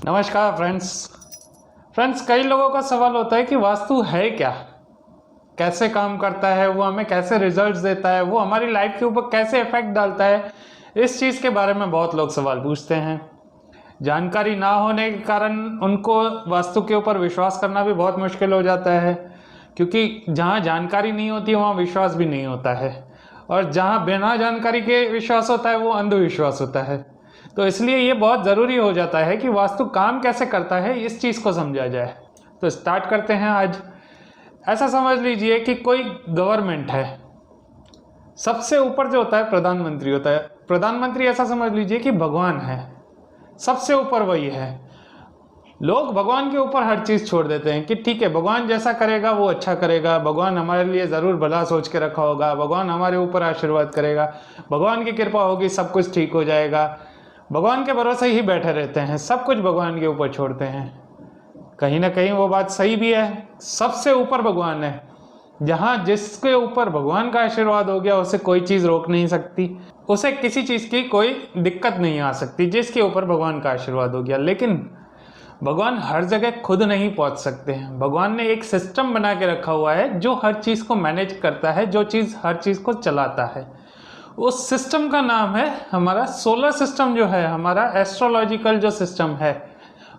नमस्कार फ्रेंड्स, कई लोगों का सवाल होता है कि वास्तु है क्या, कैसे काम करता है, वो हमें कैसे रिजल्ट्स देता है, वो हमारी लाइफ के ऊपर कैसे इफेक्ट डालता है। इस चीज़ के बारे में बहुत लोग सवाल पूछते हैं। जानकारी ना होने के कारण उनको वास्तु के ऊपर विश्वास करना भी बहुत मुश्किल हो जाता है, क्योंकि जहाँ जानकारी नहीं होती है वहाँ विश्वास भी नहीं होता है, और जहाँ बिना जानकारी के विश्वास होता है वो अंधविश्वास होता है। तो इसलिए ये बहुत ज़रूरी हो जाता है कि वास्तु काम कैसे करता है इस चीज़ को समझा जाए। तो स्टार्ट करते हैं आज। ऐसा समझ लीजिए कि कोई गवर्नमेंट है, सबसे ऊपर जो होता है प्रधानमंत्री होता है। प्रधानमंत्री ऐसा समझ लीजिए कि भगवान है, सबसे ऊपर वही है। लोग भगवान के ऊपर हर चीज़ छोड़ देते हैं कि ठीक है, भगवान जैसा करेगा वो अच्छा करेगा, भगवान हमारे लिए ज़रूर भला सोच के रखा होगा, भगवान हमारे ऊपर आशीर्वाद करेगा, भगवान की कृपा होगी, सब कुछ ठीक हो जाएगा। भगवान के भरोसे ही बैठे रहते हैं, सब कुछ भगवान के ऊपर छोड़ते हैं। कहीं ना कहीं वो बात सही भी है, सबसे ऊपर भगवान है। जहाँ जिसके ऊपर भगवान का आशीर्वाद हो गया उसे कोई चीज़ रोक नहीं सकती, उसे किसी चीज़ की कोई दिक्कत नहीं आ सकती जिसके ऊपर भगवान का आशीर्वाद हो गया। लेकिन भगवान हर जगह खुद नहीं पहुंच सकते हैं। भगवान ने एक सिस्टम बना के रखा हुआ है जो हर चीज़ को मैनेज करता है, जो चीज़ हर चीज़ को चलाता है। उस सिस्टम का नाम है हमारा सोलर सिस्टम, जो है हमारा एस्ट्रोलॉजिकल जो सिस्टम है,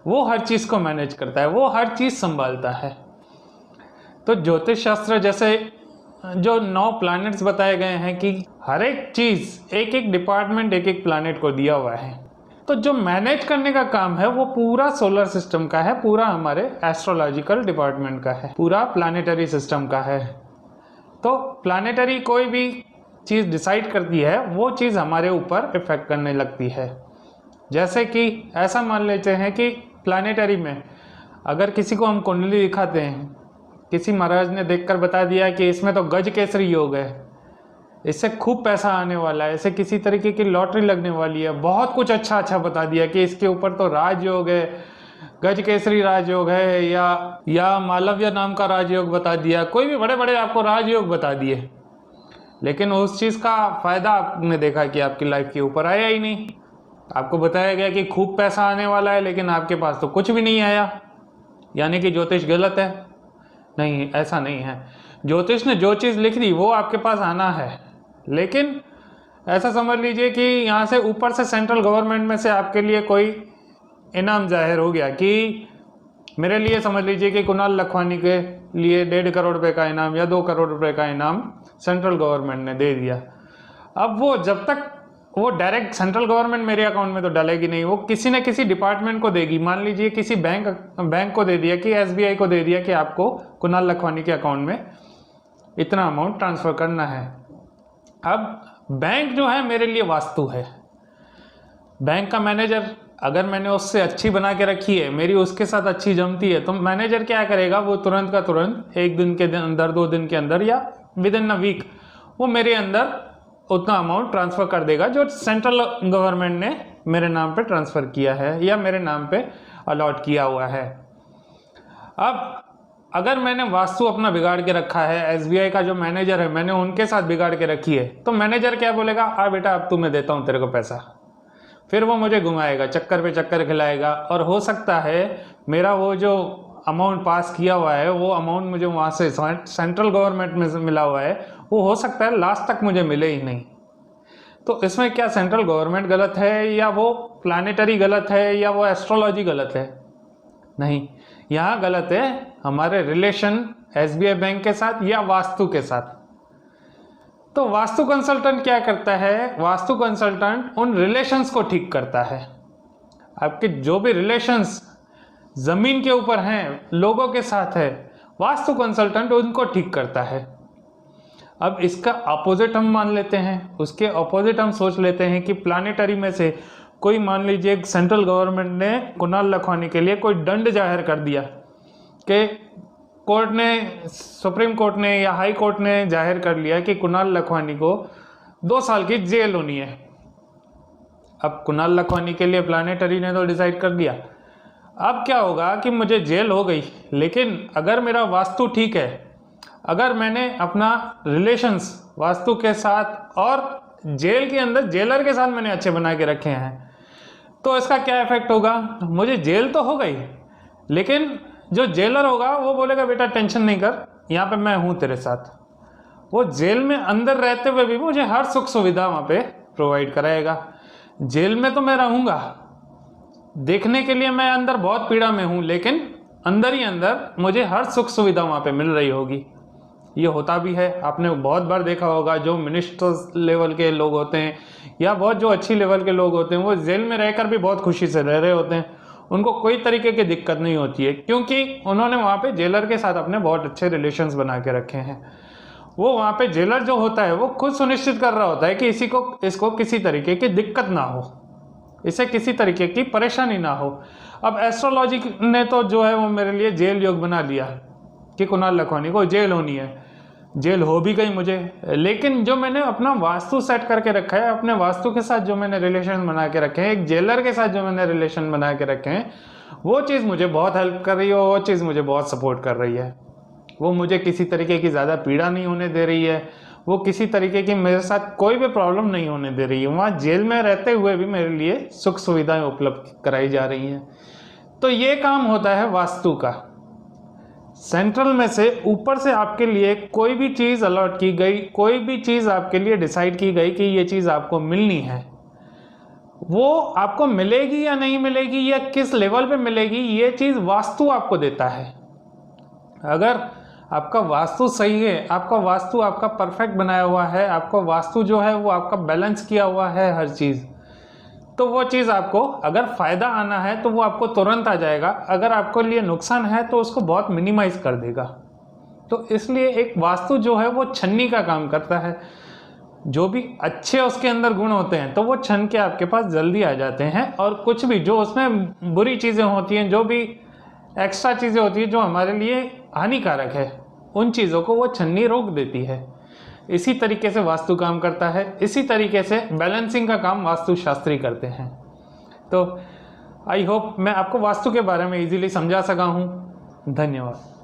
वो हर चीज़ को मैनेज करता है, वो हर चीज़ संभालता है। तो ज्योतिष शास्त्र जैसे जो 9 प्लैनेट्स बताए गए हैं कि हर एक चीज़, एक एक डिपार्टमेंट एक एक प्लैनेट को दिया हुआ है। तो जो मैनेज करने का काम है वो पूरा सोलर सिस्टम का है, पूरा हमारे एस्ट्रोलॉजिकल डिपार्टमेंट का है, पूरा प्लानिटरी सिस्टम का है। तो प्लानिटरी कोई भी चीज़ डिसाइड करती है वो चीज़ हमारे ऊपर इफेक्ट करने लगती है। जैसे कि ऐसा मान लेते हैं कि प्लानिटरी में अगर किसी को हम कुंडली दिखाते हैं, किसी महाराज ने देखकर बता दिया कि इसमें तो गज केसरी योग है, इससे खूब पैसा आने वाला है, इससे किसी तरीके की लॉटरी लगने वाली है, बहुत कुछ अच्छा अच्छा बता दिया कि इसके ऊपर तो राजयोग है, गज केसरी राजयोग है, या मालव्य नाम का राजयोग बता दिया, कोई भी बड़े बड़े आपको राजयोग बता दिए। लेकिन उस चीज़ का फ़ायदा आपने देखा कि आपकी लाइफ के ऊपर आया ही नहीं। आपको बताया गया कि खूब पैसा आने वाला है, लेकिन आपके पास तो कुछ भी नहीं आया, यानी कि ज्योतिष गलत है। नहीं, ऐसा नहीं है। ज्योतिष ने जो चीज़ लिख दी वो आपके पास आना है, लेकिन ऐसा समझ लीजिए कि यहाँ से ऊपर से सेंट्रल गवर्नमेंट में से आपके लिए कोई इनाम जाहिर हो गया कि मेरे लिए समझ लीजिए कि कुणाल लखवानी के लिए 1.5 करोड़ रुपए का इनाम या 2 करोड़ रुपए का इनाम सेंट्रल गवर्नमेंट ने दे दिया। अब वो जब तक वो डायरेक्ट सेंट्रल गवर्नमेंट मेरे अकाउंट में तो डालेगी नहीं, वो किसी न किसी डिपार्टमेंट को देगी। मान लीजिए किसी बैंक को दे दिया कि SBI को दे दिया कि आपको कुणाल लखवानी के अकाउंट में इतना अमाउंट ट्रांसफ़र करना है। अब बैंक जो है मेरे लिए वास्तु है। बैंक का मैनेजर अगर मैंने उससे अच्छी बना के रखी है, मेरी उसके साथ अच्छी जमती है, तो मैनेजर क्या करेगा, वो तुरंत का तुरंत 1 दिन के अंदर, 2 दिन के अंदर या विद इन अ वीक वो मेरे अंदर उतना अमाउंट ट्रांसफ़र कर देगा जो सेंट्रल गवर्नमेंट ने मेरे नाम पे ट्रांसफ़र किया है या मेरे नाम पे अलॉट किया हुआ है। अब अगर मैंने वास्तु अपना बिगाड़ के रखा है, SBI का जो मैनेजर है मैंने उनके साथ बिगाड़ के रखी है, तो मैनेजर क्या बोलेगा, आ बेटा अब तू मैं देता हूँ तेरे को पैसा। फिर वो मुझे घुमाएगा, चक्कर पे चक्कर खिलाएगा, और हो सकता है मेरा वो जो अमाउंट पास किया हुआ है वो अमाउंट मुझे वहाँ से सेंट्रल गवर्नमेंट में से मिला हुआ है, वो हो सकता है लास्ट तक मुझे मिले ही नहीं। तो इसमें क्या सेंट्रल गवर्नमेंट गलत है, या वो प्लानिटरी गलत है, या वो एस्ट्रोलॉजी गलत है? नहीं, यहाँ गलत है हमारे रिलेशन SBI बैंक के साथ या वास्तु के साथ। तो वास्तु कंसल्टेंट क्या करता है, वास्तु कंसल्टेंट उन रिलेशंस को ठीक करता है। आपके जो भी रिलेशंस ज़मीन के ऊपर हैं, लोगों के साथ है, वास्तु कंसल्टेंट उनको ठीक करता है। अब इसका अपोजिट हम मान लेते हैं, उसके अपोजिट हम सोच लेते हैं कि प्लानिटरी में से कोई, मान लीजिए सेंट्रल गवर्नमेंट ने कुणाल लखवानी के लिए कोई दंड जाहिर कर दिया कि कोर्ट ने, सुप्रीम कोर्ट ने या हाई कोर्ट ने जाहिर कर लिया कि कुणाल लखवानी को 2 साल की जेल होनी है। अब कुणाल लखवानी के लिए प्लानिटरी ने तो डिसाइड कर दिया। अब क्या होगा कि मुझे जेल हो गई, लेकिन अगर मेरा वास्तु ठीक है, अगर मैंने अपना रिलेशंस वास्तु के साथ और जेल के अंदर जेलर के साथ मैंने अच्छे बना के रखे हैं, तो इसका क्या इफेक्ट होगा, मुझे जेल तो हो गई, लेकिन जो जेलर होगा वो बोलेगा बेटा टेंशन नहीं कर, यहाँ पे मैं हूँ तेरे साथ। वो जेल में अंदर रहते हुए भी मुझे हर सुख सुविधा वहाँ पे प्रोवाइड कराएगा। जेल में तो मैं रहूँगा, देखने के लिए मैं अंदर बहुत पीड़ा में हूँ, लेकिन अंदर ही अंदर मुझे हर सुख सुविधा वहाँ पे मिल रही होगी। ये होता भी है, आपने बहुत बार देखा होगा, जो मिनिस्टर्स लेवल के लोग होते हैं या बहुत जो अच्छी लेवल के लोग होते हैं, वो जेल में रहकर भी बहुत खुशी से रह रहे होते हैं, उनको कोई तरीके की दिक्कत नहीं होती है, क्योंकि उन्होंने वहाँ पे जेलर के साथ अपने बहुत अच्छे रिलेशंस बना के रखे हैं। वो वहाँ पे जेलर जो होता है वो खुद सुनिश्चित कर रहा होता है कि इसको किसी तरीके की दिक्कत ना हो, इसे किसी तरीके की परेशानी ना हो। अब एस्ट्रोलॉजी ने तो जो है वो मेरे लिए जेल योग बना लिया कि कुणाल लखवानी को जेल होनी है, जेल हो भी गई मुझे, लेकिन जो मैंने अपना वास्तु सेट करके रखा है, अपने वास्तु के साथ जो मैंने रिलेशन बना के रखे हैं, एक जेलर के साथ जो मैंने रिलेशन बना के रखे हैं, वो चीज़ मुझे बहुत हेल्प कर रही है, वो चीज़ मुझे बहुत सपोर्ट कर रही है। वो मुझे किसी तरीके की ज़्यादा पीड़ा नहीं होने दे रही है, वो किसी तरीके की मेरे साथ कोई भी प्रॉब्लम नहीं होने दे रही है। वहाँ जेल में रहते हुए भी मेरे लिए सुख सुविधाएं उपलब्ध कराई जा रही हैं। तो ये काम होता है वास्तु का। सेंट्रल में से ऊपर से आपके लिए कोई भी चीज़ अलॉट की गई, कोई भी चीज़ आपके लिए डिसाइड की गई कि ये चीज़ आपको मिलनी है, वो आपको मिलेगी या नहीं मिलेगी या किस लेवल पे मिलेगी, ये चीज़ वास्तु आपको देता है। अगर आपका वास्तु सही है, आपका वास्तु आपका परफेक्ट बनाया हुआ है, आपका वास्तु जो है वो आपका बैलेंस किया हुआ है हर चीज़, तो वो चीज़ आपको अगर फ़ायदा आना है तो वो आपको तुरंत आ जाएगा, अगर आपको लिए नुकसान है तो उसको बहुत मिनिमाइज़ कर देगा। तो इसलिए एक वास्तु जो है वो छन्नी का काम करता है, जो भी अच्छे उसके अंदर गुण होते हैं तो वो छन के आपके पास जल्दी आ जाते हैं, और कुछ भी जो उसमें बुरी चीज़ें होती हैं, जो भी एक्स्ट्रा चीज़ें होती हैं जो हमारे लिए हानिकारक है, उन चीज़ों को वो छन्नी रोक देती है। इसी तरीके से वास्तु काम करता है, इसी तरीके से बैलेंसिंग का काम वास्तु शास्त्री करते हैं। तो आई होप मैं आपको वास्तु के बारे में इजीली समझा सका हूँ। धन्यवाद।